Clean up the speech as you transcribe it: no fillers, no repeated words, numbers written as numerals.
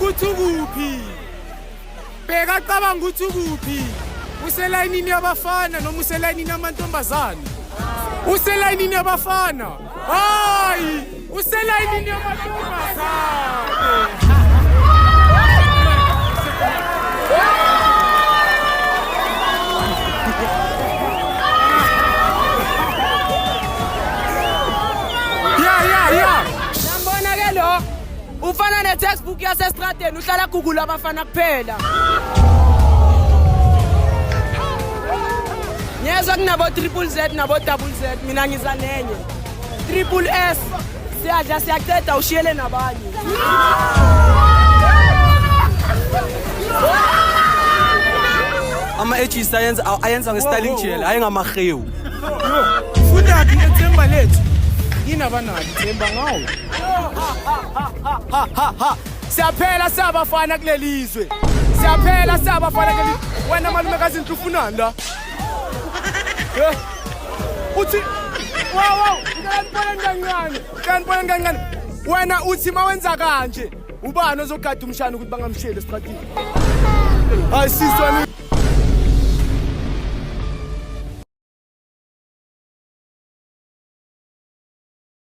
ukuthi ukuphi. Bheka cabanga ukuthi ukuphi. Uselayinini yabafana noma uselayinini yamantombazane? Uselayinini yabafana. Hayi, uselayinini yamantombazane. Nambona ke lo ufana ne-textbook yasestradeni uhlala Google abafana kuphela. Nyezwa kunabo triple Z nabo double Z mina ngiza nenye. Triple S siyadla siyaqeda ushiyele nabanye. Ama-AG science ayenza nge-styling gel hayi ngamahewu. Funda ngithemba lethu. Yinabanani themba ngawo. Siyaphela sabafana kulelizwe. Siyaphela sabafana kuleli. Wena malumekazi intufunani la? Uthi wow kanibona kancane. Wena uthi mawenza kanje ubani ozogada umshana ukuthi bangamshiyele esitratini? Hayi siswa